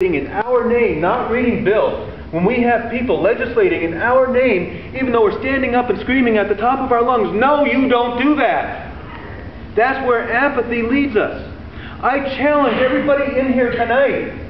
in our name, not reading bills, when we have people legislating in our name, even though we're standing up and screaming at the top of our lungs, no, you don't do that. That's where apathy leads us. I challenge everybody in here tonight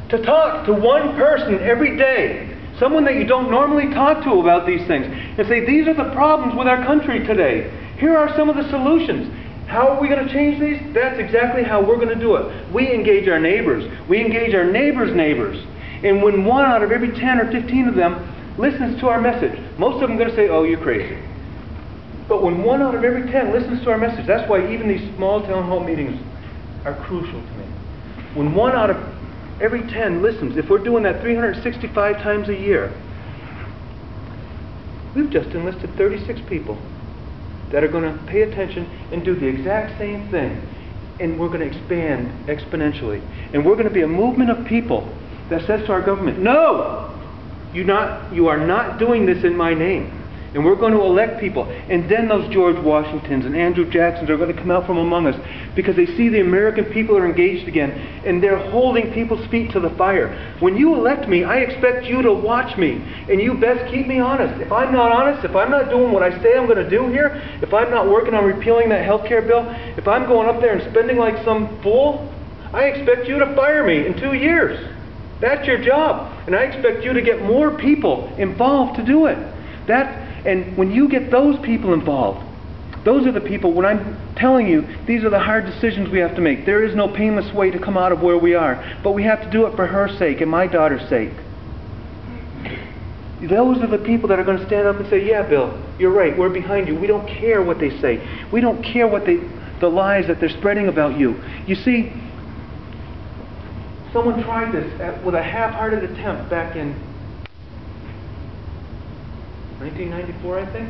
to talk to one person every day, someone that you don't normally talk to about these things, and say, these are the problems with our country today. Here are some of the solutions. How are we going to change these? That's exactly how we're going to do it. We engage our neighbors. We engage our neighbors' neighbors. And when 1 out of every 10 or 15 of them listens to our message, most of them are going to say, oh, you're crazy. But when 1 out of every 10 listens to our message, that's why even these small town hall meetings are crucial to me. When 1 out of every 10 listens, if we're doing that 365 times a year, we've just enlisted 36 people that are going to pay attention and do the exact same thing. And we're going to expand exponentially. And we're going to be a movement of people that says to our government, no, you are not doing this in my name. And we're going to elect people. And then those George Washingtons and Andrew Jacksons are going to come out from among us because they see the American people are engaged again and they're holding people's feet to the fire. When you elect me, I expect you to watch me. And you best keep me honest. If I'm not honest, if I'm not doing what I say I'm going to do here, if I'm not working on repealing that health care bill, if I'm going up there and spending like some fool, I expect you to fire me in 2 years. That's your job. And I expect you to get more people involved to do it. And when you get those people involved, those are the people, when I'm telling you, these are the hard decisions we have to make. There is no painless way to come out of where we are, but we have to do it for her sake and my daughter's sake. Those are the people that are going to stand up and say, yeah, Bill, you're right, we're behind you. We don't care what they say. We don't care what the lies that they're spreading about you. You see, someone tried this with a half-hearted attempt back in 1994, I think,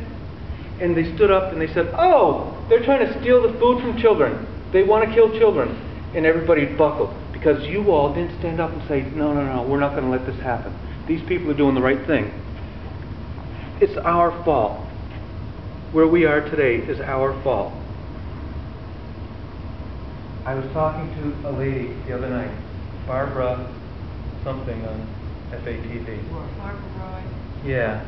and they stood up and they said, oh, they're trying to steal the food from children. They want to kill children. And everybody buckled because you all didn't stand up and say, no, no, no, we're not going to let this happen. These people are doing the right thing. It's our fault. Where we are today is our fault. I was talking to a lady the other night, Barbara something on FATV. Barbara Roy. Yeah.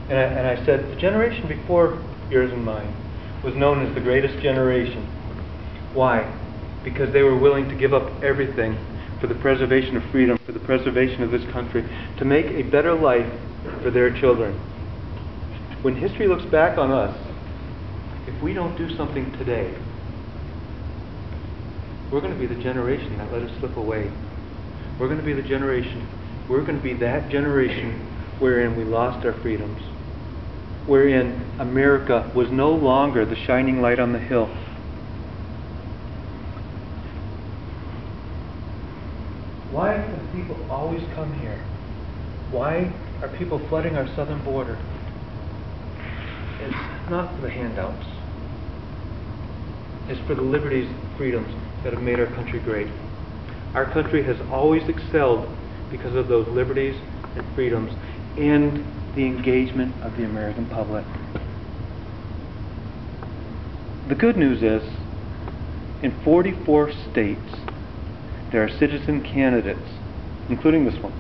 And I said, the generation before yours and mine was known as the greatest generation. Why? Because they were willing to give up everything for the preservation of freedom, for the preservation of this country, to make a better life for their children. When history looks back on us, if we don't do something today, we're going to be the generation that let it slip away. We're going to be the generation, we're going to be that generation wherein we lost our freedoms, wherein America was no longer the shining light on the hill. Why do people always come here? Why are people flooding our southern border? It's not for the handouts. It's for the liberties and freedoms that have made our country great. Our country has always excelled because of those liberties and freedoms and the engagement of the American public. The good news is, in 44 states, there are citizen candidates, including this one.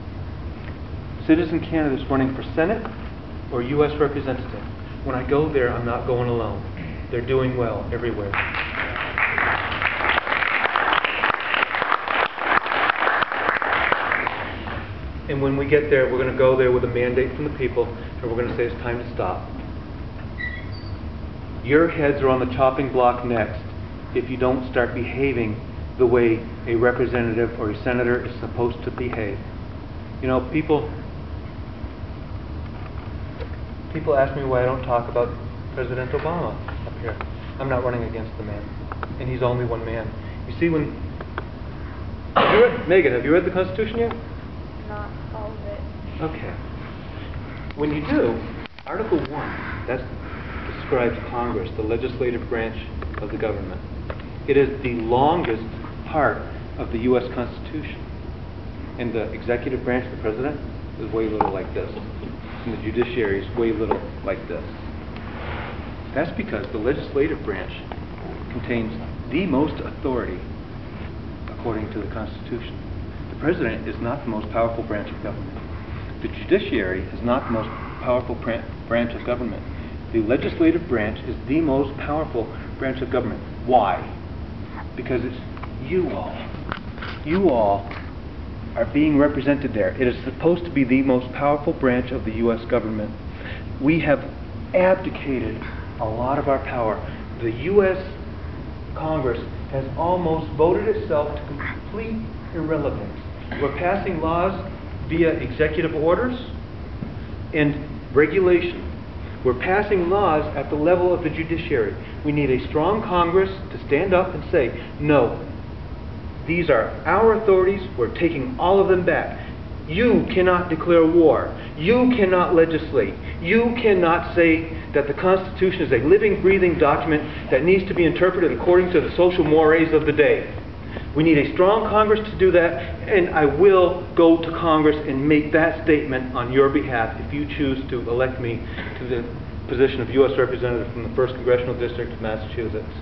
Citizen candidates running for Senate or U.S. Representative. When I go there, I'm not going alone. They're doing well everywhere. And when we get there, we're going to go there with a mandate from the people, and we're going to say it's time to stop. Your heads are on the chopping block next if you don't start behaving the way a representative or a senator is supposed to behave. You know, people ask me why I don't talk about President Obama up here. I'm not running against the man, and he's only one man. You see, Megan, have you read the Constitution yet? Not all of it. Okay. When you do, Article 1, that describes Congress, the legislative branch of the government. It is the longest part of the U.S. Constitution. And the executive branch, the president, is way little like this. And the judiciary is way little like this. That's because the legislative branch contains the most authority according to the Constitution. The president is not the most powerful branch of government. The judiciary is not the most powerful branch of government. The legislative branch is the most powerful branch of government. Why? Because it's you all. You all are being represented there. It is supposed to be the most powerful branch of the U.S. government. We have abdicated a lot of our power. The U.S. Congress has almost voted itself to complete irrelevance. We're passing laws via executive orders and regulation. We're passing laws at the level of the judiciary. We need a strong Congress to stand up and say, no, these are our authorities, we're taking all of them back. You cannot declare war. You cannot legislate. You cannot say that the Constitution is a living, breathing document that needs to be interpreted according to the social mores of the day. We need a strong Congress to do that, and I will go to Congress and make that statement on your behalf if you choose to elect me to the position of U.S. Representative from the 1st Congressional District of Massachusetts.